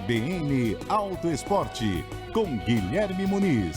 CBN Auto Esporte, com Guilherme Muniz.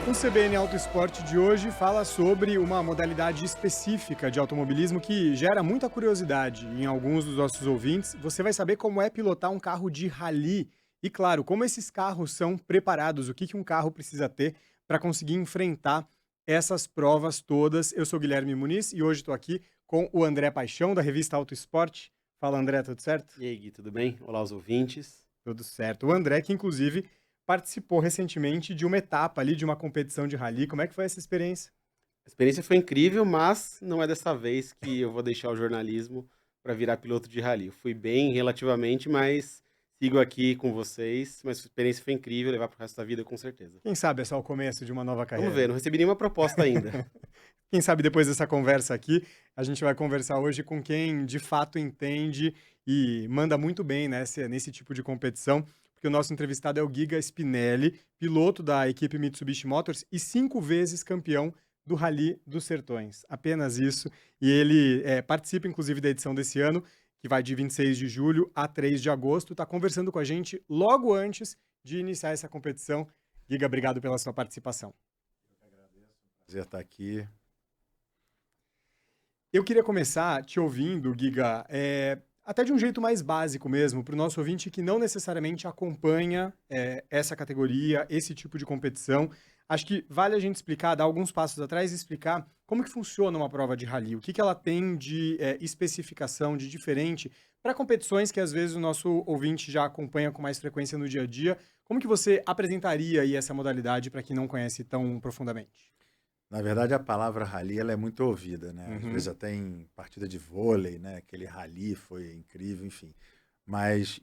O CBN Auto Esporte de hoje fala sobre uma modalidade específica de automobilismo que gera muita curiosidade em alguns dos nossos ouvintes. Você vai saber como é pilotar um carro de rally e, claro, como esses carros são preparados, o que um carro precisa ter para conseguir enfrentar essas provas todas. Eu sou Guilherme Muniz e hoje estou aqui com o André Paixão, da revista Auto Esporte. Fala, André, tudo certo? E aí, Gui, tudo bem? Olá, os ouvintes. Tudo certo. O André, que inclusive participou recentemente de uma etapa ali, de uma competição de rally. Como é que foi essa experiência? A experiência foi incrível, mas não é dessa vez que eu vou deixar o jornalismo para virar piloto de rally. Eu fui bem relativamente, mas sigo aqui com vocês. Mas a experiência foi incrível, levar para o resto da vida com certeza. Quem sabe é só o começo de uma nova Vamos carreira, ver, né? não recebi nenhuma proposta ainda. Quem sabe depois dessa conversa aqui, a gente vai conversar hoje com quem de fato entende e manda muito bem nesse tipo de competição, porque o nosso entrevistado é o Giga Spinelli, piloto da equipe Mitsubishi Motors e 5 vezes campeão do Rally dos Sertões. Apenas isso. E ele participa, inclusive, da edição desse ano, que vai de 26 de julho a 3 de agosto. Está conversando com a gente logo antes de iniciar essa competição. Giga, obrigado pela sua participação. Prazer estar aqui. Eu queria começar te ouvindo, Giga, até de um jeito mais básico mesmo, para o nosso ouvinte que não necessariamente acompanha essa categoria, esse tipo de competição. Acho que vale a gente explicar, dar alguns passos atrás e explicar como que funciona uma prova de rally, o que ela tem de especificação, de diferente, para competições que às vezes o nosso ouvinte já acompanha com mais frequência no dia a dia. Como que você apresentaria aí essa modalidade para quem não conhece tão profundamente? Na verdade, a palavra rally ela é muito ouvida, né? Às Uhum. vezes até em partida de vôlei, né? Aquele rally foi incrível, enfim.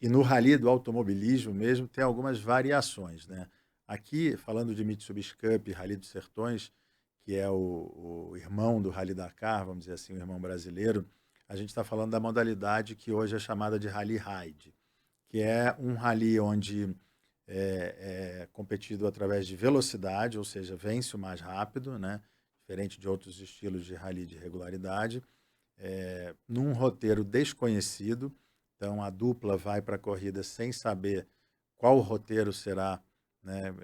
E no rally do automobilismo mesmo tem algumas variações, né? Aqui, falando de Mitsubishi Cup, Rally dos Sertões, que é o irmão do Rally Dakar, vamos dizer assim, o irmão brasileiro, a gente está falando da modalidade que hoje é chamada de Rally Ride, que é um rally onde é competido através de velocidade, ou seja, vence o mais rápido, né? Diferente de outros estilos de rally de regularidade, num roteiro desconhecido. Então a dupla vai para a corrida sem saber qual roteiro será, né?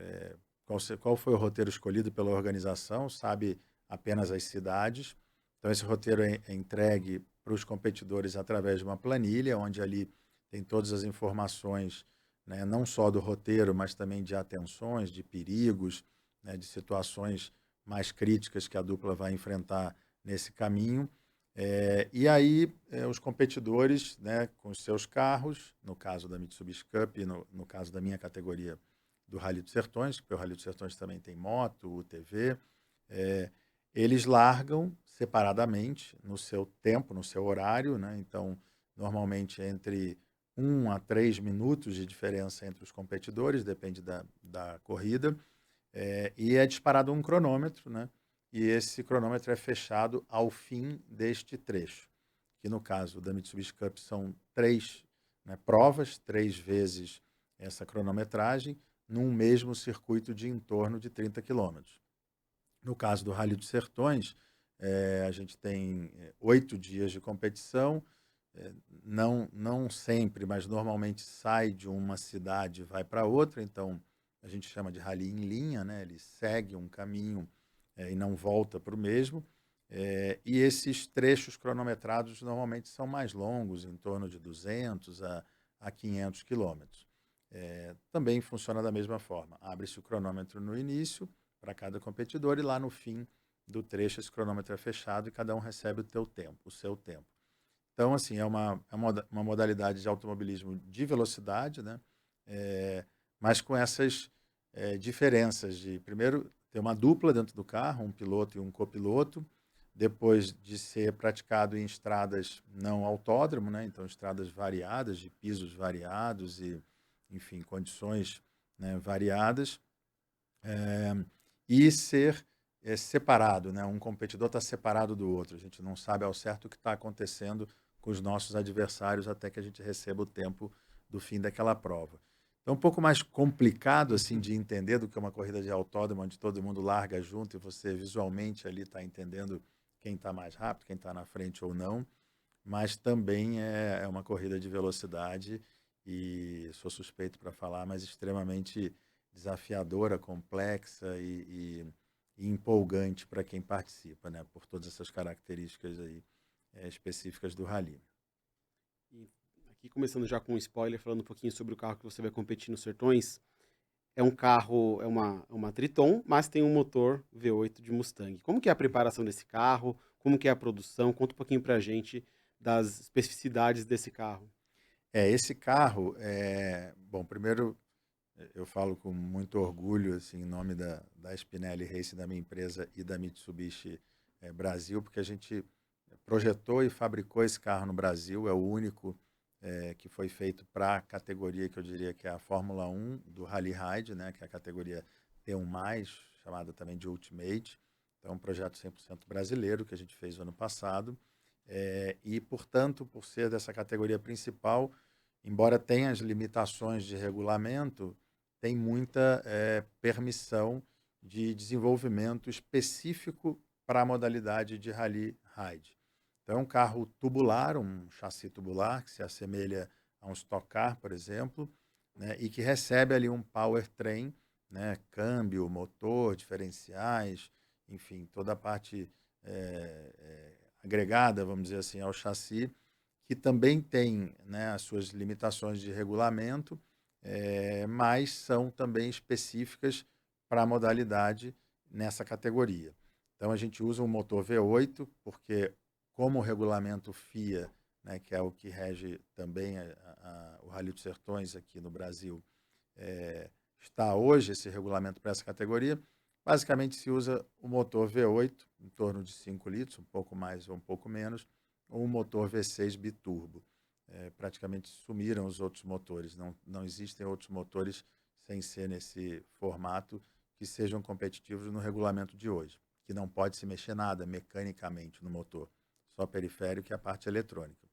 Qual foi o roteiro escolhido pela organização, sabe apenas as cidades. Então esse roteiro é entregue para os competidores através de uma planilha, onde ali tem todas as informações, né, não só do roteiro, mas também de atenções, de perigos, né, de situações mais críticas que a dupla vai enfrentar nesse caminho. Os competidores, né, com os seus carros, no caso da Mitsubishi Cup, no caso da minha categoria do Rally dos Sertões, porque o Rally dos Sertões também tem moto, UTV, eles largam separadamente no seu tempo, no seu horário, né? Então, normalmente entre 1 a 3 minutos de diferença entre os competidores, depende da corrida, e é disparado um cronômetro, né? E esse cronômetro é fechado ao fim deste trecho, que no caso da Mitsubishi Cup são 3, né, provas, 3 vezes essa cronometragem, num mesmo circuito de em torno de 30 quilômetros. No caso do Rally dos Sertões, a gente tem 8 dias de competição, não sempre, mas normalmente sai de uma cidade e vai para outra, então a gente chama de rally em linha, né? Ele segue um caminho e não volta para o mesmo. E esses trechos cronometrados normalmente são mais longos, em torno de 200 a 500 quilômetros. Também funciona da mesma forma. Abre-se o cronômetro no início para cada competidor e lá no fim do trecho esse cronômetro é fechado e cada um recebe o seu tempo. Então, assim, é uma modalidade de automobilismo de velocidade, né? Mas com essas diferenças de, primeiro, ter uma dupla dentro do carro, um piloto e um copiloto, depois de ser praticado em estradas não autódromo, né? Então estradas variadas, de pisos variados e, enfim, condições, né, variadas, e ser separado, né? Um competidor está separado do outro, a gente não sabe ao certo o que está acontecendo com os nossos adversários até que a gente receba o tempo do fim daquela prova. Então, um pouco mais complicado assim de entender do que uma corrida de autódromo, onde todo mundo larga junto e você visualmente ali está entendendo quem está mais rápido, quem está na frente ou não, mas também é uma corrida de velocidade e sou suspeito para falar, mas extremamente desafiadora, complexa e empolgante para quem participa, né? Por todas essas características aí específicas do rally. E aqui começando já com um spoiler, falando um pouquinho sobre o carro que você vai competir nos Sertões. É um carro, é uma Triton, mas tem um motor V8 de Mustang. Como que é a preparação desse carro? Como que é a produção? Conta um pouquinho pra gente das especificidades desse carro. Esse carro, bom, primeiro eu falo com muito orgulho, assim, em nome da Spinelli Racing, da minha empresa e da Mitsubishi Brasil, porque a gente projetou e fabricou esse carro no Brasil, é o único que foi feito para a categoria que eu diria que é a Fórmula 1 do Rally Ride, né, que é a categoria T1+, chamada também de Ultimate. Então, um projeto 100% brasileiro que a gente fez no ano passado. E, portanto, por ser dessa categoria principal, embora tenha as limitações de regulamento, tem muita permissão de desenvolvimento específico para a modalidade de Rally Ride. Então, é um carro tubular, um chassi tubular, que se assemelha a um Stock Car, por exemplo, né, e que recebe ali um powertrain, né, câmbio, motor, diferenciais, enfim, toda a parte agregada, vamos dizer assim, ao chassi, que também tem, né, as suas limitações de regulamento, mas são também específicas para a modalidade nessa categoria. Então, a gente usa um motor V8, porque como o regulamento FIA, né, que é o que rege também o Rally dos Sertões aqui no Brasil, está hoje esse regulamento para essa categoria, basicamente se usa o motor V8, em torno de 5 litros, um pouco mais ou um pouco menos, ou um motor V6 biturbo. Praticamente sumiram os outros motores, não existem outros motores sem ser nesse formato que sejam competitivos no regulamento de hoje, que não pode se mexer nada mecanicamente no motor, só periférico e a parte eletrônica.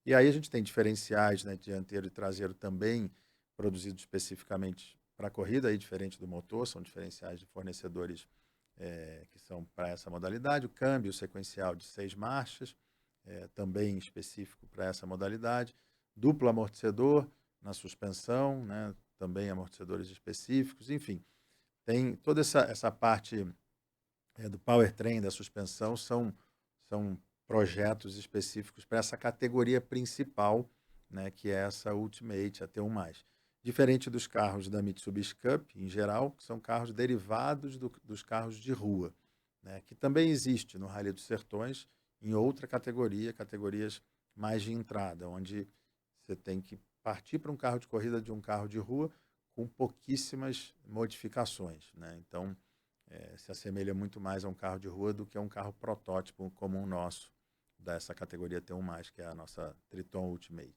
E aí a gente tem diferenciais, né, dianteiro e traseiro também produzidos especificamente para a corrida, aí, diferente do motor, são diferenciais de fornecedores que são para essa modalidade. O câmbio sequencial de 6 marchas, também específico para essa modalidade. Duplo amortecedor na suspensão, né, também amortecedores específicos, enfim. Tem toda essa parte do powertrain, da suspensão, são projetos específicos para essa categoria principal, né, que é essa Ultimate, a T1+. Diferente dos carros da Mitsubishi Cup, em geral, que são carros derivados dos carros de rua, né, que também existe no Rally dos Sertões, em outra categoria, categorias mais de entrada, onde você tem que partir para um carro de corrida de um carro de rua com pouquíssimas modificações, né? Então, se assemelha muito mais a um carro de rua do que a um carro protótipo como o nosso, dessa categoria T1+, que é a nossa Triton Ultimate.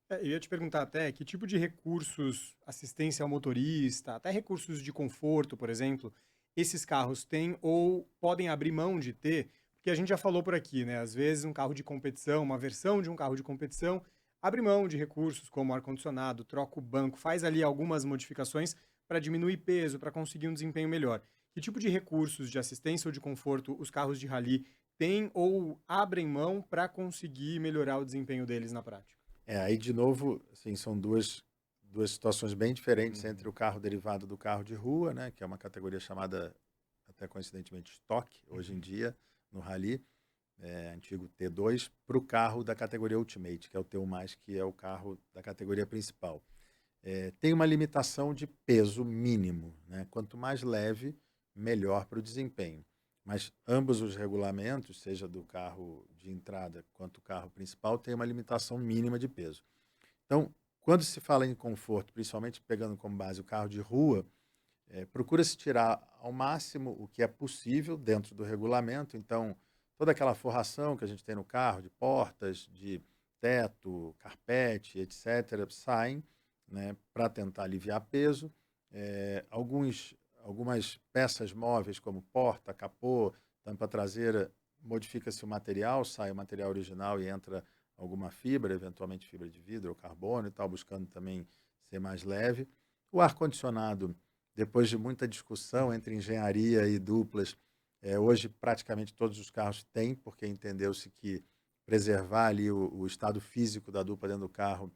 Eu ia te perguntar até que tipo de recursos, assistência ao motorista, até recursos de conforto, por exemplo, esses carros têm ou podem abrir mão de ter, porque a gente já falou por aqui, né? Às vezes um carro de competição, uma versão de um carro de competição, abre mão de recursos como ar-condicionado, troca o banco, faz ali algumas modificações para diminuir peso, para conseguir um desempenho melhor. Que tipo de recursos de assistência ou de conforto os carros de rally têm ou abrem mão para conseguir melhorar o desempenho deles na prática? Aí de novo, assim, são duas situações bem diferentes entre o carro derivado do carro de rua, né, que é uma categoria chamada, até coincidentemente, Stock, hoje em dia, no Rally, antigo T2, para o carro da categoria Ultimate, que é o T1+, que é o carro da categoria principal. Tem uma limitação de peso mínimo, né? Quanto mais leve, melhor para o desempenho. Mas ambos os regulamentos, seja do carro de entrada quanto o carro principal, tem uma limitação mínima de peso. Então, quando se fala em conforto, principalmente pegando como base o carro de rua, procura-se tirar ao máximo o que é possível dentro do regulamento. Então, toda aquela forração que a gente tem no carro, de portas, de teto, carpete, etc., saem, né, para tentar aliviar peso. Algumas peças móveis, como porta, capô, tampa traseira, modifica-se o material, sai o material original e entra alguma fibra, eventualmente fibra de vidro ou carbono e tal, buscando também ser mais leve. O ar-condicionado, depois de muita discussão entre engenharia e duplas, hoje praticamente todos os carros têm, porque entendeu-se que preservar ali o estado físico da dupla dentro do carro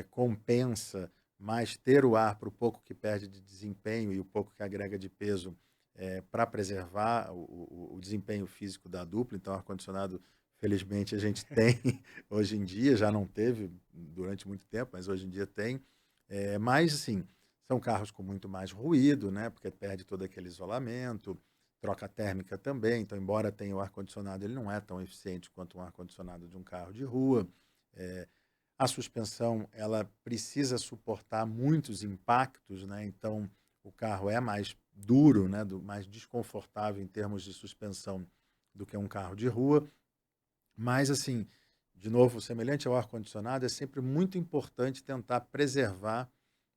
compensa mais ter o ar para o pouco que perde de desempenho e o pouco que agrega de peso para preservar o desempenho físico da dupla. Então, ar-condicionado, felizmente, a gente tem hoje em dia, já não teve durante muito tempo, mas hoje em dia tem. Mas, assim, são carros com muito mais ruído, né? Porque perde todo aquele isolamento, troca térmica também. Então, embora tenha o ar-condicionado, ele não é tão eficiente quanto um ar-condicionado de um carro de rua. A suspensão, ela precisa suportar muitos impactos, né? Então, o carro é mais duro, né? Mais desconfortável em termos de suspensão do que um carro de rua. Mas, assim, de novo, semelhante ao ar-condicionado, é sempre muito importante tentar preservar,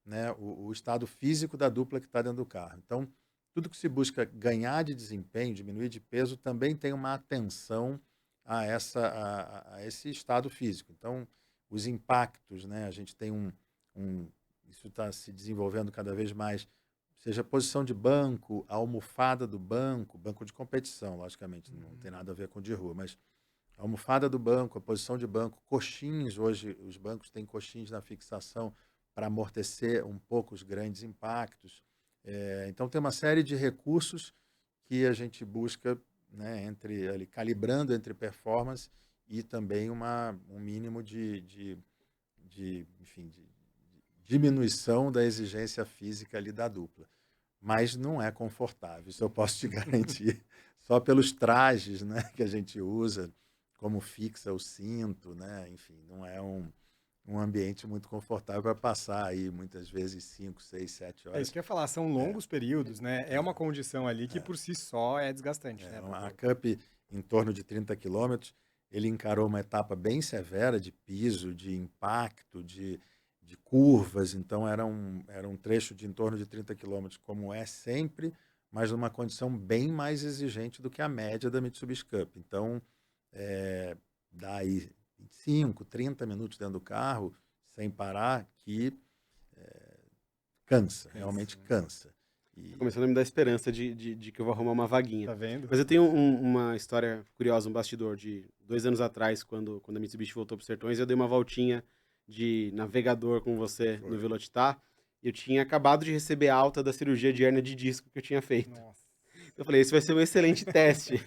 né, o estado físico da dupla que está dentro do carro. Então, tudo que se busca ganhar de desempenho, diminuir de peso, também tem uma atenção a esse estado físico. Então, os impactos, né, a gente tem isso está se desenvolvendo cada vez mais, seja a posição de banco, a almofada do banco, banco de competição, logicamente, não tem nada a ver com de rua, mas a almofada do banco, a posição de banco, coxins, hoje os bancos têm coxins na fixação para amortecer um pouco os grandes impactos. Então tem uma série de recursos que a gente busca, né, calibrando entre performance e também um mínimo enfim, de diminuição da exigência física ali da dupla. Mas não é confortável, isso eu posso te garantir. Só pelos trajes, né, que a gente usa, como fixa o cinto, né? Enfim, não é um ambiente muito confortável para passar aí muitas vezes 5, 6, 7 É horas. isso que eu ia falar, são longos períodos, né? É uma condição ali que por si só é desgastante, né? A Cup, em torno de 30 quilômetros, ele encarou uma etapa bem severa de piso, de impacto, de curvas. Então, era um trecho de em torno de 30 quilômetros, como é sempre, mas numa condição bem mais exigente do que a média da Mitsubishi Cup. Então, dá aí 25, 30 minutos dentro do carro, sem parar, que cansa, realmente cansa. Tá começando a me dar esperança de que eu vou arrumar uma vaguinha. Tá vendo? Mas eu tenho uma história curiosa, um bastidor de 2 anos atrás, quando a Mitsubishi voltou para os Sertões, eu dei uma voltinha de navegador com você no Velocitar. Eu tinha acabado de receber alta da cirurgia de hérnia de disco que eu tinha feito. Nossa. Eu falei, esse vai ser um excelente teste.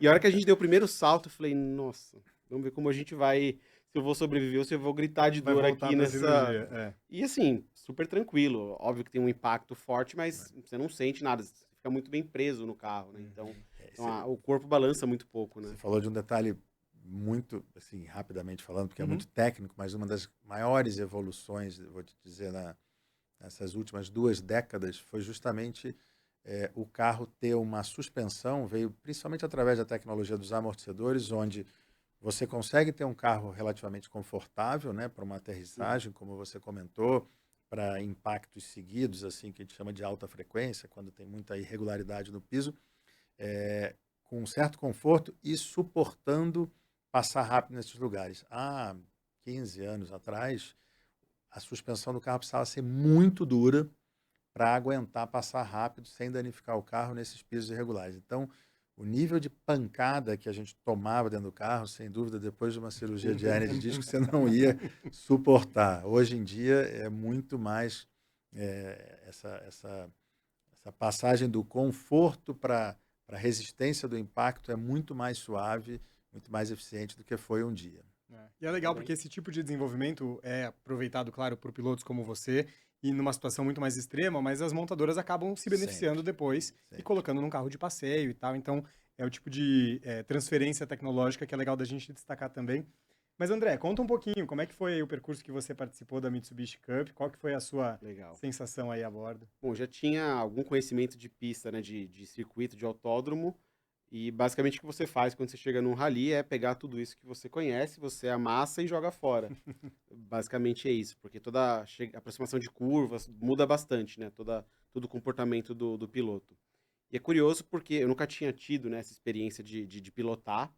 E a hora que a gente deu o primeiro salto, eu falei, nossa, vamos ver como a gente vai, se eu vou sobreviver ou se eu vou gritar de Vai dor voltar aqui pra nessa... cirurgia. E assim, super tranquilo. Óbvio que tem um impacto forte, mas você não sente nada. Você fica muito bem preso no carro, né? Então, o corpo balança muito pouco, né? Você falou de um detalhe muito, assim, rapidamente falando, porque é Uhum. muito técnico, mas uma das maiores evoluções, eu vou te dizer, nessas últimas 2 décadas, foi justamente o carro ter uma suspensão, veio principalmente através da tecnologia dos amortecedores, onde você consegue ter um carro relativamente confortável, né, para uma aterrissagem, como você comentou, para impactos seguidos, assim, que a gente chama de alta frequência, quando tem muita irregularidade no piso, com um certo conforto e suportando passar rápido nesses lugares. Há 15 anos atrás, a suspensão do carro precisava ser muito dura para aguentar passar rápido sem danificar o carro nesses pisos irregulares. Então, o nível de pancada que a gente tomava dentro do carro, sem dúvida, depois de uma cirurgia de hérnia de disco, você não ia suportar. Hoje em dia é muito mais essa passagem do conforto para a resistência do impacto é muito mais suave, muito mais eficiente do que foi um dia. E é legal porque esse tipo de desenvolvimento é aproveitado, claro, por pilotos como você e numa situação muito mais extrema, mas as montadoras acabam se beneficiando Sempre, depois e sempre. colocando num carro de passeio e tal. Então, é o tipo de transferência tecnológica que é legal da gente destacar também. Mas, André, conta um pouquinho, como é que foi o percurso que você participou da Mitsubishi Cup? Qual que foi a sua Legal. sensação aí a bordo? Bom, já tinha algum conhecimento de pista, né, de circuito, de autódromo, e basicamente o que você faz quando você chega num rally é pegar tudo isso que você conhece, você amassa e joga fora. Basicamente é isso, porque toda aproximação de curvas muda bastante, né, todo o comportamento do piloto. E é curioso porque eu nunca tinha tido, né, essa experiência de pilotar,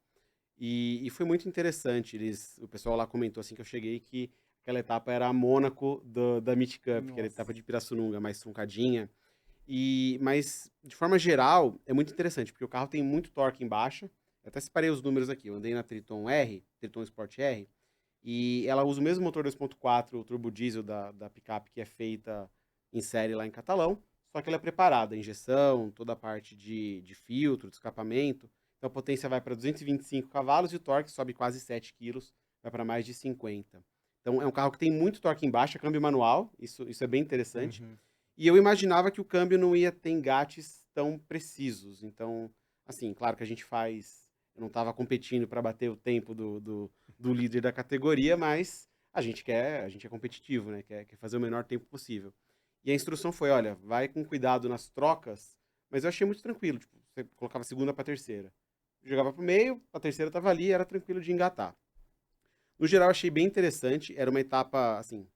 E foi muito interessante. O pessoal lá comentou assim que eu cheguei que aquela etapa era a Mônaco da Meet Cup, que era a etapa Nossa. de Pirassununga, mais truncadinha. Mas, de forma geral, é muito interessante, porque o carro tem muito torque em baixa. Eu até separei os números aqui. Eu andei na Triton R, Triton Sport R, e ela usa o mesmo motor 2.4 turbo diesel da picape que é feita em série lá em Catalão, só que ela é preparada, injeção, toda a parte de filtro, de escapamento. Então a potência vai para 225 cavalos e o torque sobe quase 7 quilos, vai para mais de 50. Então é um carro que tem muito torque em baixa, câmbio manual, isso é bem interessante. Uhum. E eu imaginava que o câmbio não ia ter engates tão precisos. Então, assim, claro que a gente faz. Eu não estava competindo para bater o tempo do líder da categoria, mas a gente é competitivo, né? Quer fazer o menor tempo possível. E a instrução foi: olha, vai com cuidado nas trocas, mas eu achei muito tranquilo. Tipo, você colocava a segunda para terceira. Jogava pro meio, a terceira estava ali, era tranquilo de engatar. No geral, achei bem interessante. Era uma etapa, assim,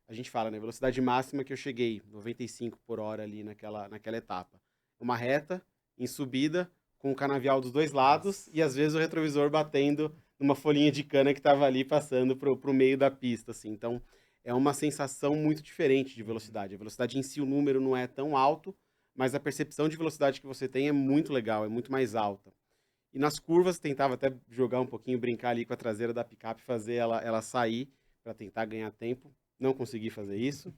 a gente fala, né? Velocidade máxima que eu cheguei, 95 por hora ali naquela etapa. Uma reta, em subida, com o canavial dos dois lados e às vezes o retrovisor batendo numa folhinha de cana que estava ali passando pro meio da pista, assim. Então, é uma sensação muito diferente de velocidade. A velocidade em si, o número não é tão alto, mas a percepção de velocidade que você tem é muito legal, é muito mais alta. E nas curvas, tentava até jogar um pouquinho, brincar ali com a traseira da picape, fazer ela sair para tentar ganhar tempo. Não consegui fazer isso.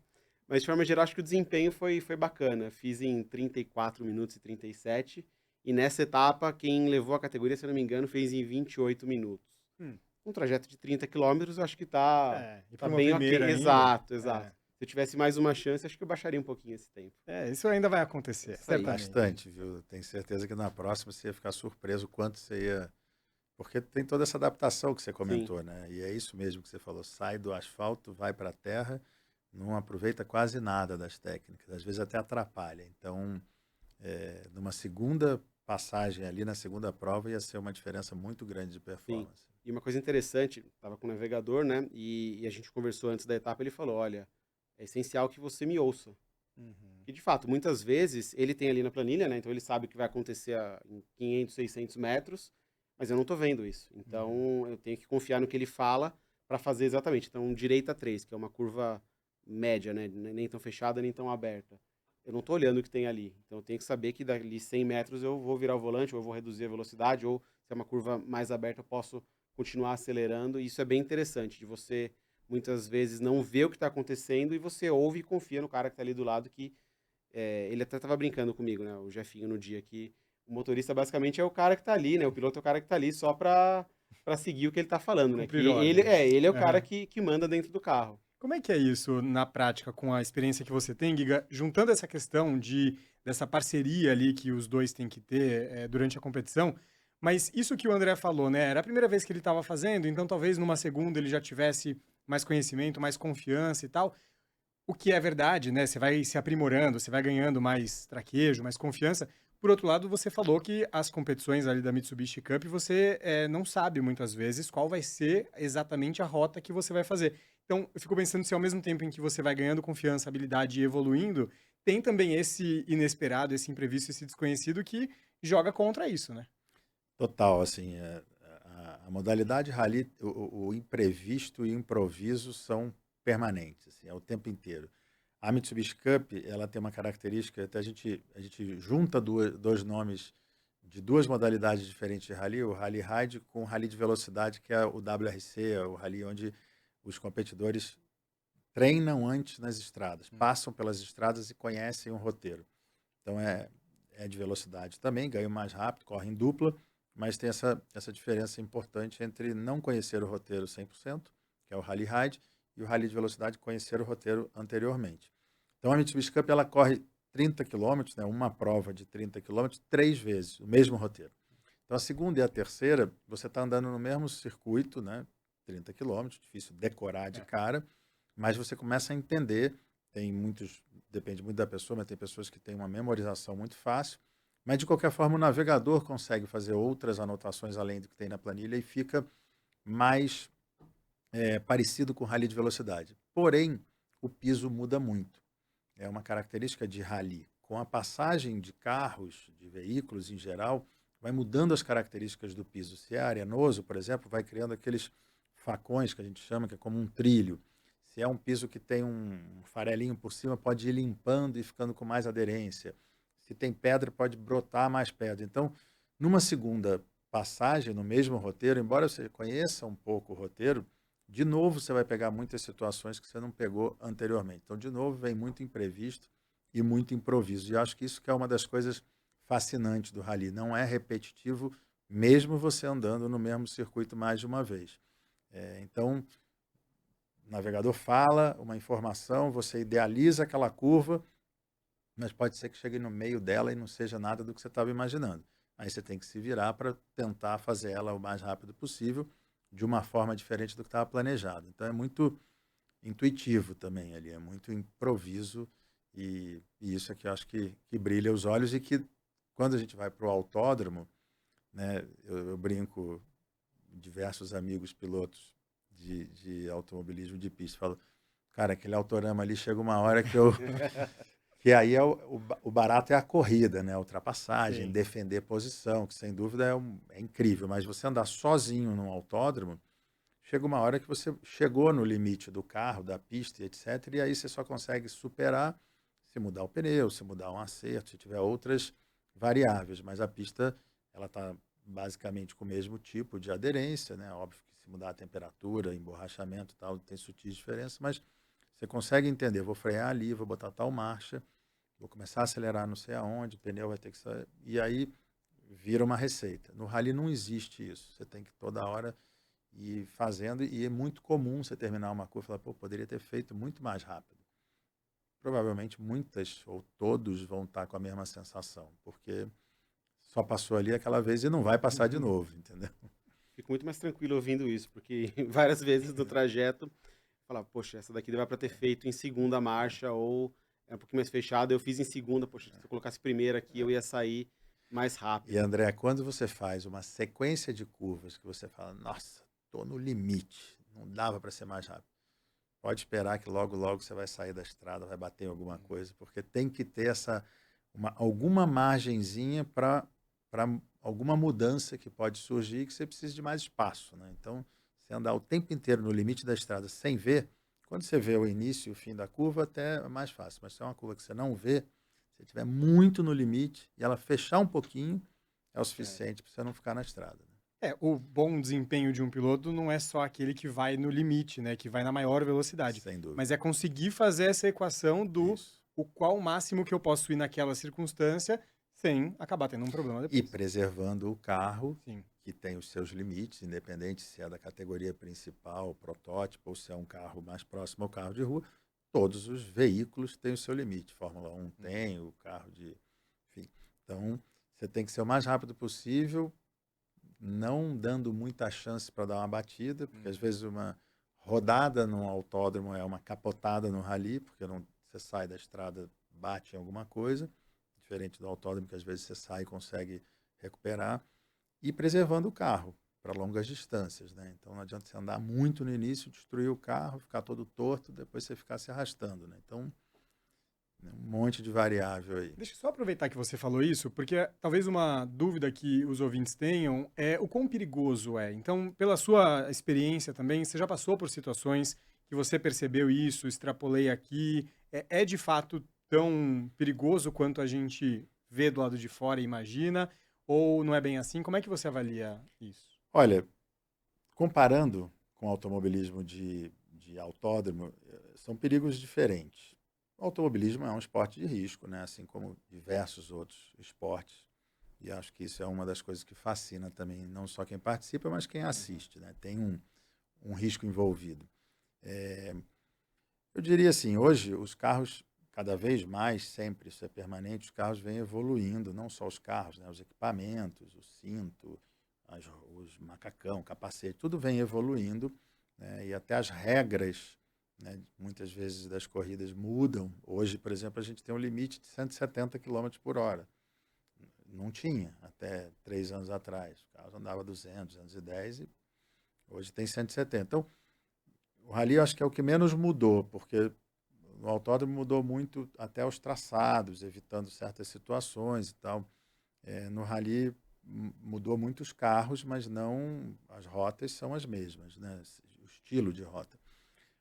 Mas, de forma geral, acho que o desempenho foi bacana. Fiz em 34 minutos e 37. E nessa etapa, quem levou a categoria, se eu não me engano, fez em 28 minutos. Hum. Um trajeto de 30 quilômetros, eu acho que tá, E tá para uma bem ok. primeira ainda. Exato, exato. É. Se eu tivesse mais uma chance, acho que eu baixaria um pouquinho esse tempo. Isso ainda vai acontecer, Isso aí. certamente. Bastante, viu? Tenho certeza que na próxima você ia ficar surpreso o quanto você ia. Porque tem toda essa adaptação que você comentou, né? E é isso mesmo que você falou: sai do asfalto, vai para a terra, não aproveita quase nada das técnicas, às vezes até atrapalha. Então, numa segunda passagem ali, na segunda prova, ia ser uma diferença muito grande de performance. E uma coisa interessante, estava com o navegador, né? E a gente conversou antes da etapa, ele falou: olha, é essencial que você me ouça. Uhum. E de fato, muitas vezes ele tem ali na planilha, né? Então ele sabe o que vai acontecer em 500, 600 metros, mas eu não tô vendo isso. Então eu tenho que confiar no que ele fala para fazer exatamente. Então, direita 3, que é uma curva média, né? Nem tão fechada, nem tão aberta. Eu não tô olhando o que tem ali. Então eu tenho que saber que dali 100 metros eu vou virar o volante, ou eu vou reduzir a velocidade, ou se é uma curva mais aberta eu posso continuar acelerando. E isso é bem interessante, de você muitas vezes não ver o que está acontecendo e você ouve e confia no cara que está ali do lado que ele até tava brincando comigo, né? O Jefinho no dia que o motorista basicamente é o cara que tá ali, né? O piloto é o cara que tá ali só pra seguir o que ele tá falando, né? Que Cumprir ordens. ele é o cara Aham. que manda dentro do carro. Como é que é isso na prática, com a experiência que você tem, Giga, juntando essa questão dessa parceria ali que os dois têm que ter durante a competição, mas isso que o André falou, né? Era a primeira vez que ele estava fazendo, então talvez numa segunda ele já tivesse mais conhecimento, mais confiança e tal. O que é verdade, né? Você vai se aprimorando, você vai ganhando mais traquejo, mais confiança. Por outro lado, você falou que as competições ali da Mitsubishi Cup, você não sabe muitas vezes qual vai ser exatamente a rota que você vai fazer. Então, eu fico pensando se ao mesmo tempo em que você vai ganhando confiança, habilidade e evoluindo, tem também esse inesperado, esse imprevisto, esse desconhecido que joga contra isso, né? Total, assim, a modalidade rally, o imprevisto e o improviso são permanentes, assim, é o tempo inteiro. A Mitsubishi Cup, ela tem uma característica, até a gente junta dois nomes de duas modalidades diferentes de rally, o Rally Ride com o Rally de Velocidade, que é o WRC, é o rally onde os competidores treinam antes nas estradas, passam pelas estradas e conhecem o roteiro. Então é de velocidade também, ganham mais rápido, correm dupla, mas tem essa diferença importante entre não conhecer o roteiro 100%, que é o Rally Ride, e o Rally de Velocidade conhecer o roteiro anteriormente. Então a Mitsubishi Cup ela corre 30 km, né, uma prova de 30 km, 3 vezes, o mesmo roteiro. Então a segunda e a terceira, você está andando no mesmo circuito, né, 30 km, difícil decorar de cara, mas você começa a entender, depende muito da pessoa, mas tem pessoas que têm uma memorização muito fácil, mas de qualquer forma o navegador consegue fazer outras anotações além do que tem na planilha e fica mais parecido com o rally de velocidade. Porém, o piso muda muito. É uma característica de rally. Com a passagem de carros, de veículos em geral, vai mudando as características do piso. Se é arenoso, por exemplo, vai criando aqueles facões que a gente chama, que é como um trilho. Se é um piso que tem um farelinho por cima, pode ir limpando e ficando com mais aderência. Se tem pedra, pode brotar mais pedra. Então, numa segunda passagem, no mesmo roteiro, embora você conheça um pouco o roteiro, de novo você vai pegar muitas situações que você não pegou anteriormente. Então, de novo, vem muito imprevisto e muito improviso. E acho que isso que é uma das coisas fascinantes do rally. Não é repetitivo, mesmo você andando no mesmo circuito mais de uma vez. Então, o navegador fala uma informação, você idealiza aquela curva, mas pode ser que chegue no meio dela e não seja nada do que você estava imaginando. Aí você tem que se virar para tentar fazer ela o mais rápido possível, de uma forma diferente do que estava planejado. Então é muito intuitivo também ali, é muito improviso, e isso é que eu acho que brilha os olhos, e que quando a gente vai para o autódromo, né, eu brinco, diversos amigos pilotos de automobilismo de pista, falo, cara, aquele autorama ali chega uma hora que eu... que aí o barato é a corrida, né? A ultrapassagem, Sim. defender posição, que sem dúvida é incrível. Mas você andar sozinho num autódromo, chega uma hora que você chegou no limite do carro, da pista, e etc. E aí você só consegue superar se mudar o pneu, se mudar um acerto, se tiver outras variáveis. Mas a pista, ela está basicamente com o mesmo tipo de aderência, né? Óbvio que se mudar a temperatura, emborrachamento e tal, tem sutis diferenças, mas você consegue entender, vou frear ali, vou botar tal marcha, vou começar a acelerar não sei aonde, o pneu vai ter que sair, e aí vira uma receita. No rally não existe isso, você tem que toda hora ir fazendo, e é muito comum você terminar uma curva e falar, pô, poderia ter feito muito mais rápido. Provavelmente muitas ou todos vão estar com a mesma sensação, porque só passou ali aquela vez e não vai passar de novo, entendeu? Fico muito mais tranquilo ouvindo isso, porque várias vezes no trajeto, falar, poxa, essa daqui dava para ter feito em segunda marcha, ou é um pouquinho mais fechado, eu fiz em segunda, poxa, se eu colocasse primeira aqui, eu ia sair mais E rápido. André, quando você faz uma sequência de curvas que você fala, nossa, estou no limite, não dava para ser mais rápido, pode esperar que logo, logo você vai sair da estrada, vai bater em alguma coisa, porque tem que ter alguma margenzinha para alguma mudança que pode surgir e que você precisa de mais espaço, né? Então, você andar o tempo inteiro no limite da estrada sem ver, quando você vê o início e o fim da curva, até é mais fácil. Mas se é uma curva que você não vê, se você estiver muito no limite e ela fechar um pouquinho, é o suficiente para você não ficar na estrada, né? O bom desempenho de um piloto não é só aquele que vai no limite, né? Que vai na maior velocidade. Sem dúvida. Mas é conseguir fazer essa equação do Isso. o qual máximo que eu posso ir naquela circunstância sem acabar tendo um problema E depois. preservando o carro, Sim. que tem os seus limites, independente se é da categoria principal, protótipo, ou se é um carro mais próximo ao carro de rua, todos os veículos têm o seu limite. Fórmula 1 tem, o carro de... Enfim, então, você tem que ser o mais rápido possível, não dando muita chance para dar uma batida, porque às vezes uma rodada num autódromo é uma capotada no rally, porque você sai da estrada, bate em alguma coisa, diferente do autódromo, que às vezes você sai e consegue recuperar, e preservando o carro para longas distâncias, né? Então não adianta você andar muito no início, destruir o carro, ficar todo torto, depois você ficar se arrastando, né? Então, um monte de variável aí. Deixa eu só aproveitar que você falou isso, porque talvez uma dúvida que os ouvintes tenham é o quão perigoso é. Então, pela sua experiência também, você já passou por situações que você percebeu isso, extrapolei aqui, é de fato tão perigoso quanto a gente vê do lado de fora e imagina, ou não é bem assim? Como é que você avalia isso? Olha, comparando com o automobilismo de autódromo, são perigos diferentes. O automobilismo é um esporte de risco, né? Assim como diversos outros esportes. E acho que isso é uma das coisas que fascina também, não só quem participa, mas quem assiste, né? Tem um risco envolvido. Eu diria assim, hoje os carros, cada vez mais, sempre, isso é permanente, os carros vêm evoluindo, não só os carros, né? Os equipamentos, o cinto, os macacão, capacete, tudo vem evoluindo, né? E até as regras, né, muitas vezes das corridas mudam. Hoje, por exemplo, a gente tem um limite de 170 km por hora. Não tinha até 3 anos atrás. Os carros andavam 200, 210 e hoje tem 170. Então, o rally eu acho que é o que menos mudou, porque no autódromo mudou muito até os traçados, evitando certas situações e tal. No rally mudou muitos carros, mas não as rotas são as mesmas, né? O estilo de rota.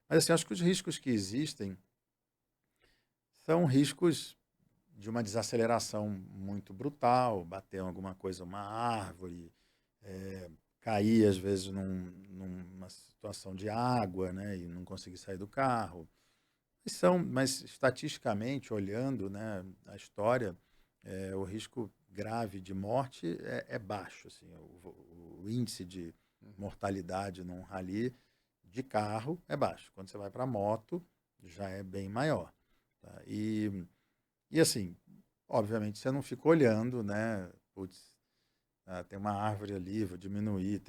Mas assim, acho que os riscos que existem são riscos de uma desaceleração muito brutal, bater em alguma coisa, uma árvore, cair às vezes numa situação de água, né, e não conseguir sair do carro. Mas estatisticamente, olhando, né, a história, o risco grave de morte é baixo. Assim, o índice de mortalidade num rally de carro é baixo. Quando você vai para moto, já é bem maior. Tá? E assim, obviamente, você não fica olhando, né? Putz, tem uma árvore ali, vou diminuir.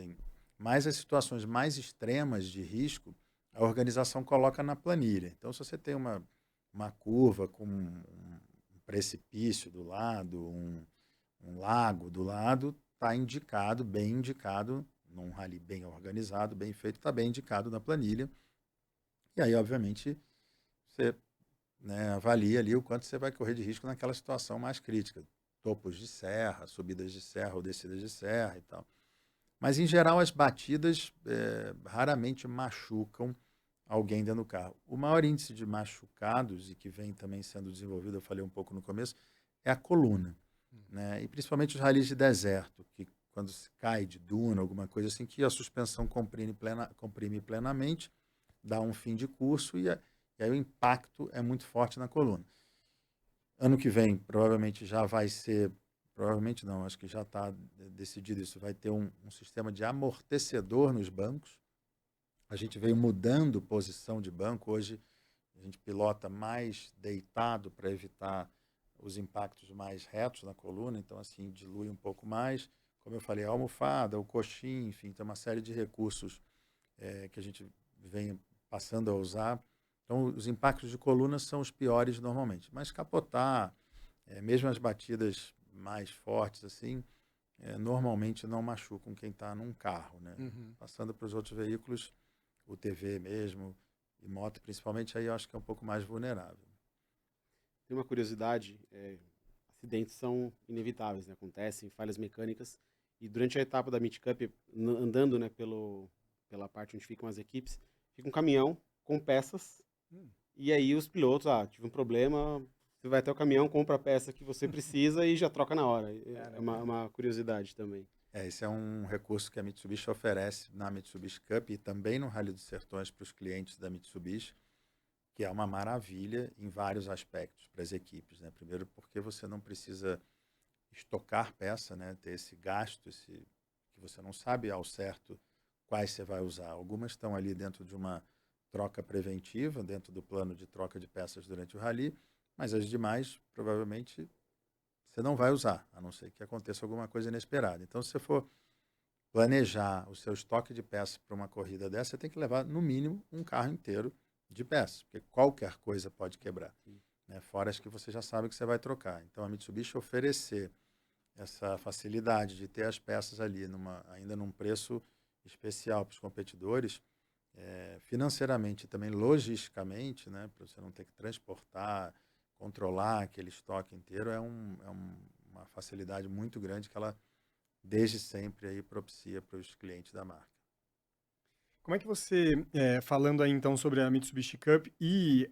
Mas as situações mais extremas de risco, a organização coloca na planilha. Então, se você tem uma curva com um precipício do lado, um lago do lado, está indicado, bem indicado, num rally bem organizado, bem feito, está bem indicado na planilha. E aí, obviamente, você, né, avalia ali o quanto você vai correr de risco naquela situação mais crítica. Topos de serra, subidas de serra ou descidas de serra e tal. Mas, em geral, as batidas raramente machucam alguém dentro do carro. O maior índice de machucados, e que vem também sendo desenvolvido, eu falei um pouco no começo, é a coluna. Né? E principalmente os ralis de deserto, que quando se cai de duna, alguma coisa assim, que a suspensão comprime plenamente, dá um fim de curso e aí o impacto é muito forte na coluna. Ano que vem, provavelmente já vai ser, provavelmente não, acho que já está decidido isso, vai ter um sistema de amortecedor nos bancos. A gente veio mudando posição de banco, hoje a gente pilota mais deitado para evitar os impactos mais retos na coluna, então assim dilui um pouco mais. Como eu falei, a almofada, o coxim, enfim, tem uma série de recursos que a gente vem passando a usar. Então, os impactos de coluna são os piores normalmente. Mas capotar, mesmo as batidas mais fortes, assim, normalmente não machucam quem está num carro. Né? Passando para os outros veículos, o TV mesmo, e moto principalmente, aí eu acho que é um pouco mais vulnerável. Tem uma curiosidade, acidentes são inevitáveis, né? Acontecem, falhas mecânicas. E durante a etapa da Meet Cup, andando, né, pela parte onde ficam as equipes, fica um caminhão com peças. E aí os pilotos, tive um problema, você vai até o caminhão, compra a peça que você precisa e já troca na hora. É uma curiosidade também. Esse é um recurso que a Mitsubishi oferece na Mitsubishi Cup e também no Rally dos Sertões para os clientes da Mitsubishi, que é uma maravilha em vários aspectos para as equipes. Né? Primeiro, porque você não precisa estocar peça, né? Ter esse gasto, que você não sabe ao certo quais você vai usar. Algumas estão ali dentro de uma troca preventiva, dentro do plano de troca de peças durante o rally, mas as demais, provavelmente, você não vai usar, a não ser que aconteça alguma coisa inesperada. Então, se você for planejar o seu estoque de peças para uma corrida dessa, você tem que levar, no mínimo, um carro inteiro de peças, porque qualquer coisa pode quebrar. Né? Fora as que você já sabe que você vai trocar. Então, a Mitsubishi oferecer essa facilidade de ter as peças ali ainda num preço especial para os competidores, financeiramente e também logisticamente, né, para você não ter que transportar, controlar aquele estoque inteiro, uma facilidade muito grande que ela desde sempre aí propicia para os clientes da marca. Como é que você, falando aí então sobre a Mitsubishi Cup e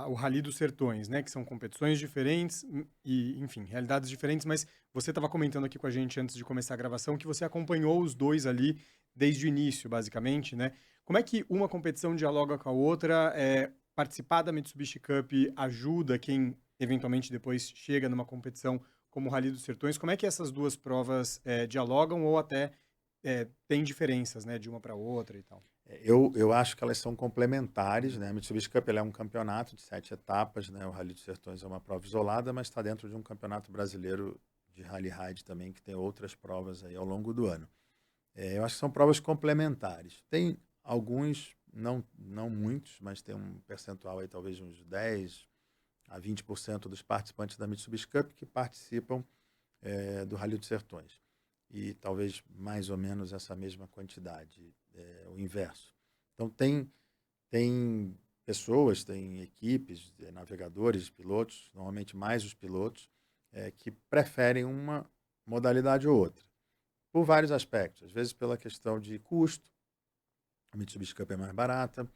o Rally dos Sertões, né, que são competições diferentes e, enfim, realidades diferentes, mas você estava comentando aqui com a gente antes de começar a gravação que você acompanhou os dois ali desde o início, basicamente, né? Como é que uma competição dialoga com a outra? Participar da Mitsubishi Cup ajuda quem eventualmente depois chega numa competição como o Rally dos Sertões? Como é que essas duas provas dialogam ou até tem diferenças, né, de uma para outra e tal? Eu acho que elas são complementares, né? A Mitsubishi Cup é um campeonato de 7 etapas, né? O Rally dos Sertões é uma prova isolada, mas está dentro de um campeonato brasileiro de Rally Ride também, que tem outras provas aí ao longo do ano. Eu acho que são provas complementares. Tem alguns, não muitos, mas tem um percentual aí, talvez uns 10 a 20% dos participantes da Mitsubishi Cup que participam do Rally dos Sertões. E talvez mais ou menos essa mesma quantidade, o inverso. Então tem pessoas, tem equipes, navegadores, pilotos, normalmente mais os pilotos, que preferem uma modalidade ou outra. por vários aspectos. Às vezes pela questão de custo, a Mitsubishi Cup é mais barata,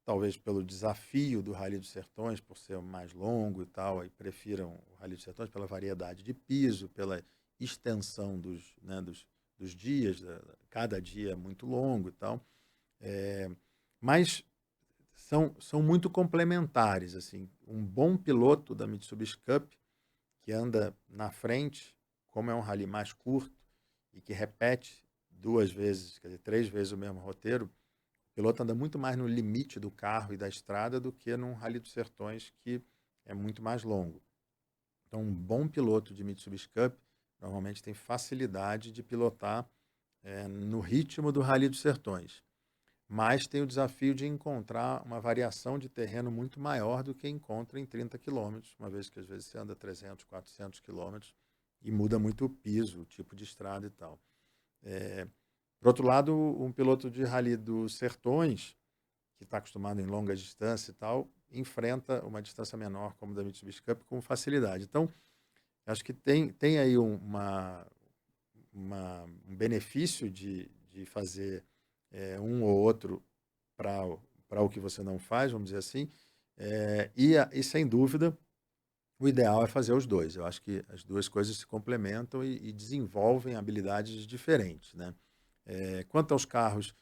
talvez pelo desafio do Rally dos Sertões, por ser mais longo e tal, aí prefiram o Rally dos Sertões pela variedade de piso, pela extensão dos dias, cada dia é muito longo e tal. Mas são muito complementares, assim. Um bom piloto da Mitsubishi Cup, que anda na frente, como é um rally mais curto e que repete 2 vezes, quer dizer, 3 vezes o mesmo roteiro, o piloto anda muito mais no limite do carro e da estrada do que num Rally dos Sertões, que é muito mais longo. Então, um bom piloto de Mitsubishi Cup normalmente tem facilidade de pilotar no ritmo do Rally dos Sertões. Mas tem o desafio de encontrar uma variação de terreno muito maior do que encontra em 30 quilômetros, uma vez que às vezes você anda 300, 400 quilômetros e muda muito o piso, o tipo de estrada e tal. Por outro lado, um piloto de Rally dos Sertões, que está acostumado em longa distância e tal, enfrenta uma distância menor, como da Mitsubishi Cup, com facilidade. Então, acho que tem aí um benefício de fazer um ou outro para o que você não faz, vamos dizer assim, e sem dúvida, o ideal é fazer os dois. Eu acho que as duas coisas se complementam e desenvolvem habilidades diferentes, né? Quanto aos carros,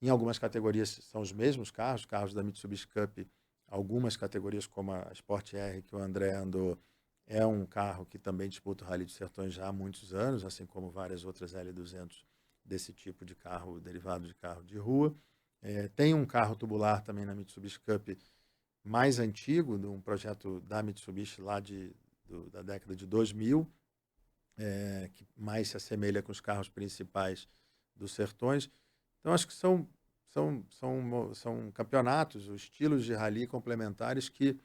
em algumas categorias são os mesmos carros da Mitsubishi Cup, algumas categorias como a Sport R, que o André andou, é um carro que também disputa o Rally dos Sertões já há muitos anos, assim como várias outras L200 desse tipo de carro, derivado de carro de rua. Tem um carro tubular também na Mitsubishi Cup mais antigo, de um projeto da Mitsubishi lá da década de 2000, que mais se assemelha com os carros principais dos Sertões. Então, acho que são campeonatos, os estilos de rally complementares que,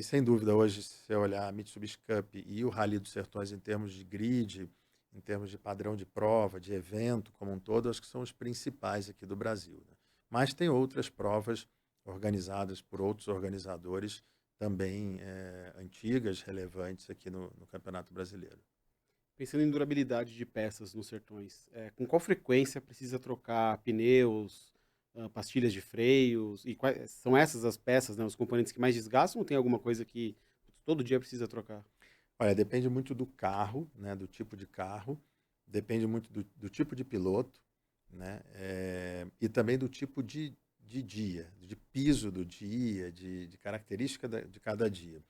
sem dúvida, hoje, se você olhar a Mitsubishi Cup e o Rally dos Sertões em termos de grid, em termos de padrão de prova, de evento como um todo, acho que são os principais aqui do Brasil, né? Mas tem outras provas organizadas por outros organizadores também antigas, relevantes aqui no Campeonato Brasileiro. Pensando em durabilidade de peças nos Sertões, com qual frequência precisa trocar pneus, pastilhas de freios? E quais são essas as peças, né, os componentes que mais desgastam ou tem alguma coisa que todo dia precisa trocar? Olha, depende muito do carro, né, do tipo de carro, depende muito do tipo de piloto, né, e também do tipo de dia, de piso do dia, de característica de cada dia.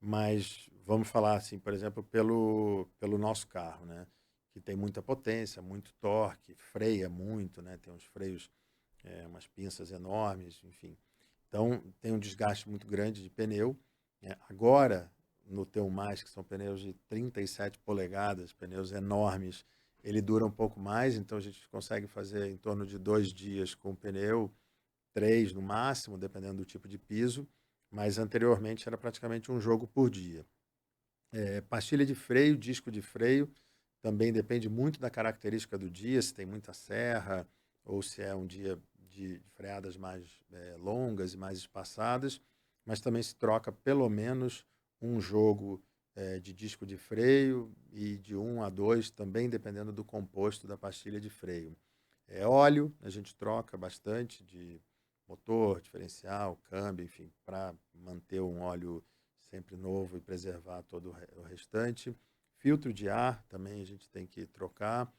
Mas vamos falar assim, por exemplo, pelo nosso carro, né, que tem muita potência, muito torque, freia muito, né, tem uns freios, umas pinças enormes, enfim. Então, tem um desgaste muito grande de pneu. Agora, no Teu Mais, que são pneus de 37 polegadas, pneus enormes, ele dura um pouco mais, então a gente consegue fazer em torno de 2 dias com o pneu, 3 no máximo, dependendo do tipo de piso, mas anteriormente era praticamente um jogo por dia. Pastilha de freio, disco de freio, também depende muito da característica do dia, se tem muita serra ou se é um dia de freadas mais longas e mais espaçadas, mas também se troca pelo menos um jogo de disco de freio e de 1 a 2, também dependendo do composto da pastilha de freio. Óleo, a gente troca bastante de motor, diferencial, câmbio, enfim, para manter um óleo sempre novo e preservar todo o restante. Filtro de ar também a gente tem que trocar.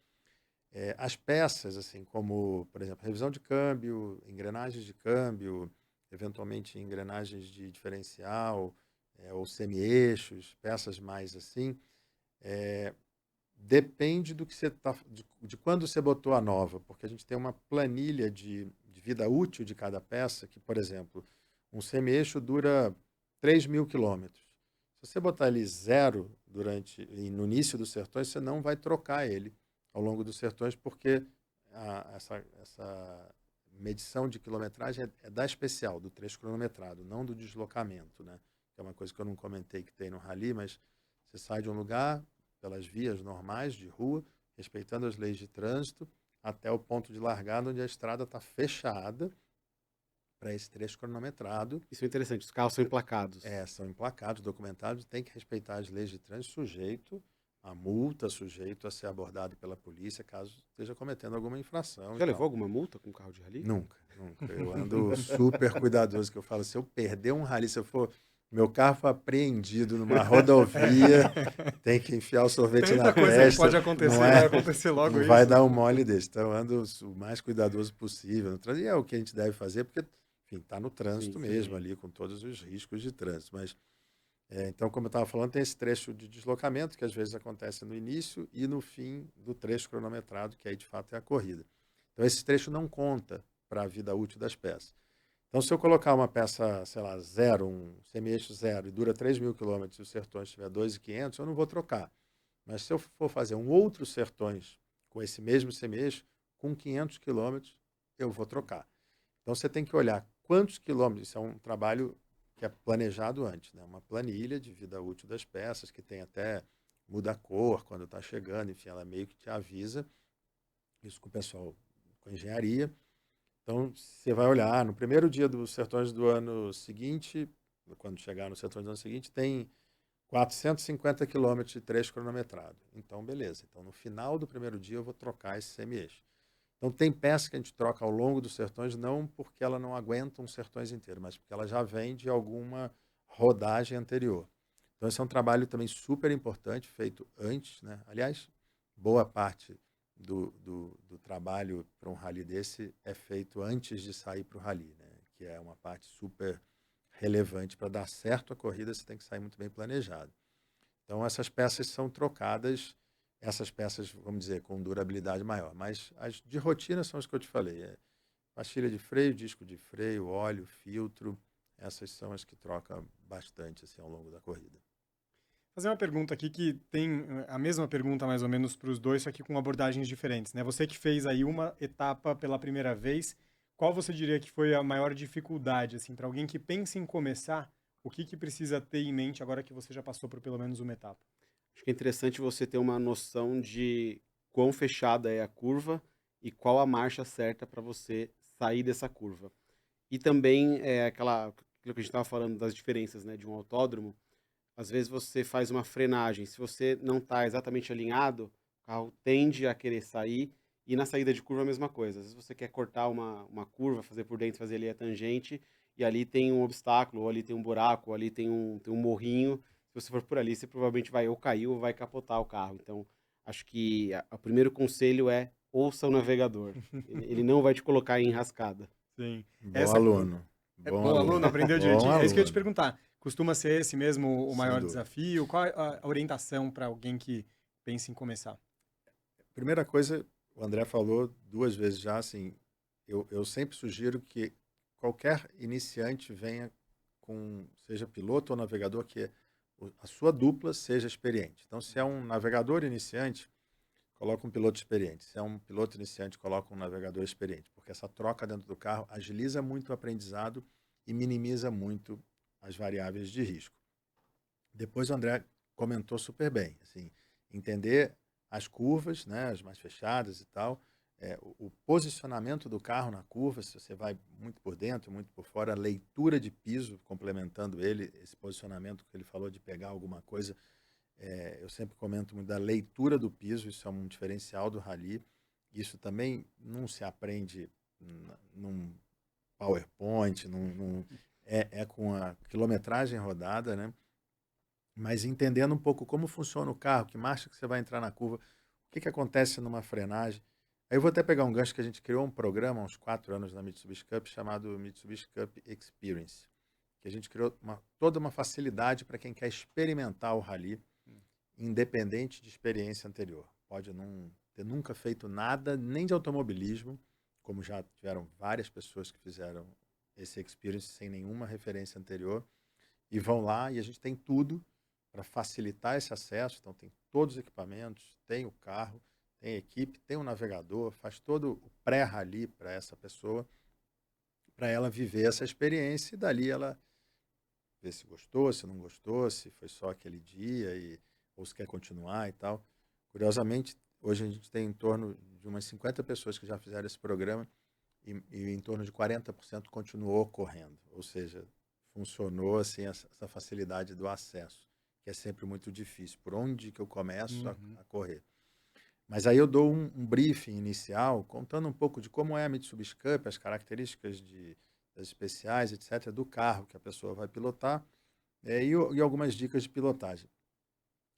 As peças, assim, como, por exemplo, revisão de câmbio, engrenagens de câmbio, eventualmente engrenagens de diferencial, ou semi-eixos, peças mais assim, depende do que você de quando você botou a nova, porque a gente tem uma planilha de vida útil de cada peça, que, por exemplo, um semi-eixo dura 3.000 quilômetros. Se você botar ele zero no início dos Sertões, você não vai trocar ele ao longo dos Sertões, porque essa medição de quilometragem é da especial, do trecho cronometrado, não do deslocamento, né? Que é uma coisa que eu não comentei que tem no Rally, mas você sai de um lugar pelas vias normais de rua, respeitando as leis de trânsito, até o ponto de largada, onde a estrada está fechada para esse trecho cronometrado. Isso é interessante, os carros são emplacados. São emplacados, documentados, tem que respeitar as leis de trânsito, sujeito a multa, sujeito a ser abordado pela polícia caso esteja cometendo alguma infração. Já e tal. levou alguma multa com carro de rally? Nunca, nunca. Eu ando super cuidadoso, que eu falo, se eu perder um rally, se eu for, meu carro for apreendido numa rodovia, tem que enfiar o sorvete Tanta na coisa que testa, pode acontecer, não vai acontecer logo não isso. vai dar um mole desse. Então, eu ando o mais cuidadoso possível no trânsito. E é o que a gente deve fazer, porque, enfim, está no trânsito Sim, mesmo sim. ali, com todos os riscos de trânsito. Mas, então, como eu estava falando, tem esse trecho de deslocamento, que às vezes acontece no início e no fim do trecho cronometrado, que aí, de fato, é a corrida. Então, esse trecho não conta para a vida útil das peças. Então, se eu colocar uma peça, sei lá, zero, um semi-eixo zero, e dura 3.000 quilômetros e o Sertões tiver 2.500, eu não vou trocar. Mas se eu for fazer um outro Sertões com esse mesmo semi-eixo, com 500 quilômetros, eu vou trocar. Então, você tem que olhar quantos quilômetros, isso é um trabalho que é planejado antes, né? Uma planilha de vida útil das peças, que tem até, muda a cor quando está chegando, enfim, ela meio que te avisa, isso com o pessoal, com a engenharia. Então, você vai olhar, no primeiro dia dos Sertões do ano seguinte, quando chegar no Sertões do ano seguinte, tem 450 quilômetros de trecho cronometrado. Então, beleza. Então, no final do primeiro dia, eu vou trocar esse semi-eixo. Então, tem peça que a gente troca ao longo dos Sertões, não porque ela não aguenta um Sertões inteiro, mas porque ela já vem de alguma rodagem anterior. Então, esse é um trabalho também super importante, feito antes, né? Aliás, boa parte do trabalho para um rally desse é feito antes de sair para o rally, né? Que é uma parte super relevante. Para dar certo a corrida, você tem que sair muito bem planejado. Então, essas peças são trocadas, essas peças, vamos dizer, com durabilidade maior. Mas as de rotina são as que eu te falei. Pastilha de freio, disco de freio, óleo, filtro. Essas são as que trocam bastante assim, ao longo da corrida. Fazer uma pergunta aqui que tem a mesma pergunta mais ou menos para os dois, só que com abordagens diferentes, né? Você que fez aí uma etapa pela primeira vez, qual você diria que foi a maior dificuldade, assim, para alguém que pensa em começar, o que que precisa ter em mente agora que você já passou por pelo menos uma etapa? Acho que é interessante você ter uma noção de quão fechada é a curva e qual a marcha certa para você sair dessa curva. E também aquilo que a gente estava falando das diferenças, né, de um autódromo. Às vezes você faz uma frenagem, se você não está exatamente alinhado, o carro tende a querer sair, e na saída de curva a mesma coisa. Às vezes você quer cortar uma curva, fazer por dentro, fazer ali a tangente, e ali tem um obstáculo, ou ali tem um buraco, ou ali tem um morrinho. Se você for por ali, você provavelmente vai ou cair ou vai capotar o carro. Então, acho que o primeiro conselho é ouça o navegador. Ele não vai te colocar em enrascada. Sim. Bom Essa aluno. é Bom bom aluno, aluno. aprendeu Bom direitinho. É isso que eu ia te aluno. perguntar. Costuma ser esse mesmo o Sem maior dúvida. desafio? Qual é a orientação para alguém que pensa em começar? Primeira coisa, o André falou 2 vezes já, assim, eu sempre sugiro que qualquer iniciante venha com, seja piloto ou navegador, que a sua dupla seja experiente. Então, se é um navegador iniciante, coloca um piloto experiente. Se é um piloto iniciante, coloca um navegador experiente, porque essa troca dentro do carro agiliza muito o aprendizado e minimiza muito as variáveis de risco. Depois o André comentou super bem, assim, entender as curvas, né, as mais fechadas e tal, o posicionamento do carro na curva, se você vai muito por dentro, muito por fora, a leitura de piso, complementando ele, esse posicionamento que ele falou de pegar alguma coisa, eu sempre comento muito da leitura do piso, isso é um diferencial do rally, isso também não se aprende num PowerPoint, é com a quilometragem rodada, né? Mas entendendo um pouco como funciona o carro, que marcha que você vai entrar na curva, o que acontece numa frenagem. Aí eu vou até pegar um gancho que a gente criou um programa há uns 4 anos na Mitsubishi Cup chamado Mitsubishi Cup Experience, que a gente criou toda uma facilidade para quem quer experimentar o rally, independente de experiência anterior. Pode não ter nunca feito nada, nem de automobilismo, como já tiveram várias pessoas que fizeram esse experience sem nenhuma referência anterior, e vão lá e a gente tem tudo para facilitar esse acesso. Então, tem todos os equipamentos, tem o carro, tem a equipe, tem o navegador, faz todo o pré-rally para essa pessoa, para ela viver essa experiência e dali ela ver se gostou, se não gostou, se foi só aquele dia ou se quer continuar e tal. Curiosamente, hoje a gente tem em torno de umas 50 pessoas que já fizeram esse programa e em torno de 40% continuou correndo. Ou seja, funcionou assim essa facilidade do acesso, que é sempre muito difícil. Por onde que eu começo Uhum. a correr? Mas aí eu dou um briefing inicial, contando um pouco de como é a Mitsubishi Cup, as características das especiais, etc., do carro que a pessoa vai pilotar, e algumas dicas de pilotagem.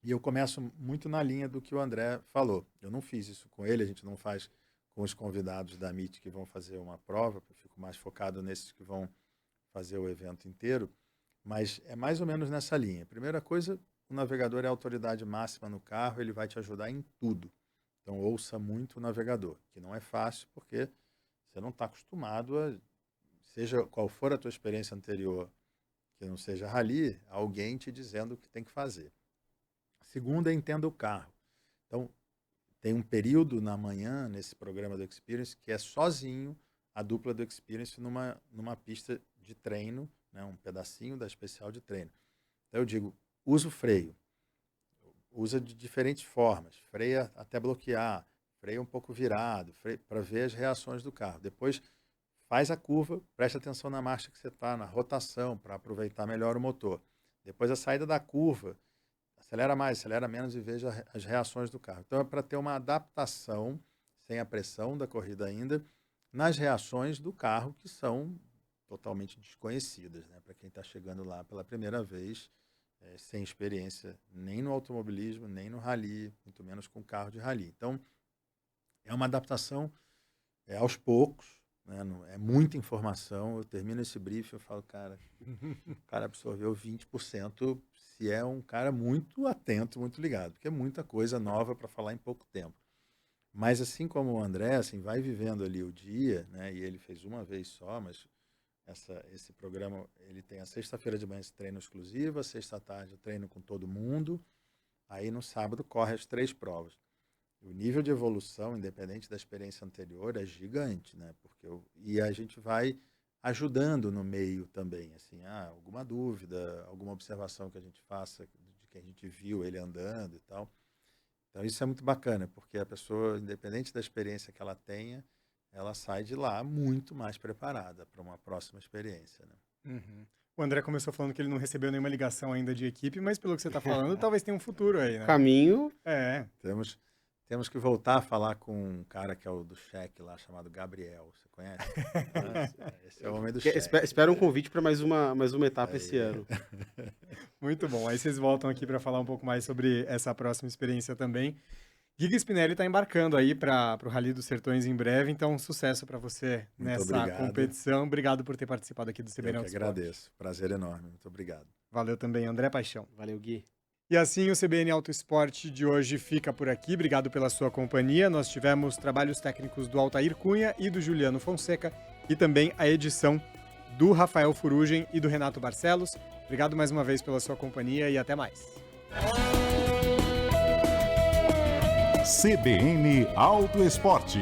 E eu começo muito na linha do que o André falou. Eu não fiz isso com ele, a gente não faz com os convidados da MIT que vão fazer uma prova, eu fico mais focado nesses que vão fazer o evento inteiro, mas é mais ou menos nessa linha. Primeira coisa, o navegador é a autoridade máxima no carro, ele vai te ajudar em tudo. Então ouça muito o navegador, que não é fácil porque você não está acostumado a, seja qual for a tua experiência anterior, que não seja rally, alguém te dizendo o que tem que fazer. Segunda, entenda o carro. Então, tem um período na manhã, nesse programa do Experience, que é sozinho a dupla do Experience numa pista de treino, né, um pedacinho da especial de treino. Então, eu digo, usa o freio. Usa de diferentes formas. Freia até bloquear, freia um pouco virado, para ver as reações do carro. Depois, faz a curva, presta atenção na marcha que você está, na rotação, para aproveitar melhor o motor. Depois, a saída da curva, acelera mais, acelera menos e veja as reações do carro. Então é para ter uma adaptação, sem a pressão da corrida ainda, nas reações do carro que são totalmente desconhecidas, né? Para quem está chegando lá pela primeira vez, sem experiência nem no automobilismo, nem no rally, muito menos com carro de rally. Então é uma adaptação aos poucos, né? É muita informação. Eu termino esse briefing, eu falo, cara, o cara absorveu 20%, se é um cara muito atento, muito ligado, porque é muita coisa nova para falar em pouco tempo. Mas assim como o André, assim, vai vivendo ali o dia, né? E ele fez uma vez só, mas esse programa, ele tem a sexta-feira de manhã esse treino exclusivo, a sexta-tarde treino com todo mundo, aí no sábado corre as 3 provas. O nível de evolução, independente da experiência anterior, é gigante, né? E a gente vai ajudando no meio também, assim, alguma dúvida, alguma observação que a gente faça de que a gente viu ele andando e tal. Então isso é muito bacana, porque a pessoa, independente da experiência que ela tenha, ela sai de lá muito mais preparada para uma próxima experiência, né? Uhum. O André começou falando que ele não recebeu nenhuma ligação ainda de equipe, mas pelo que você está falando, talvez tenha um futuro aí, né? Caminho. Temos que voltar a falar com um cara que é o do cheque lá, chamado Gabriel. Você conhece? Esse é o homem do cheque. Espera um convite para mais uma etapa esse ano. Muito bom. Aí vocês voltam aqui para falar um pouco mais sobre essa próxima experiência também. Giga Spinelli está embarcando aí para o Rally dos Sertões em breve, então sucesso para você Muito nessa obrigado. competição. Obrigado por ter participado aqui do CBN Eu que Autosport. agradeço. Prazer enorme. Muito obrigado. Valeu também, André Paixão. Valeu, Gui. E assim o CBN Autosport de hoje fica por aqui. Obrigado pela sua companhia. Nós tivemos trabalhos técnicos do Altair Cunha e do Juliano Fonseca e também a edição do Rafael Furugem e do Renato Barcelos. Obrigado mais uma vez pela sua companhia e até mais. CBN Autoesporte.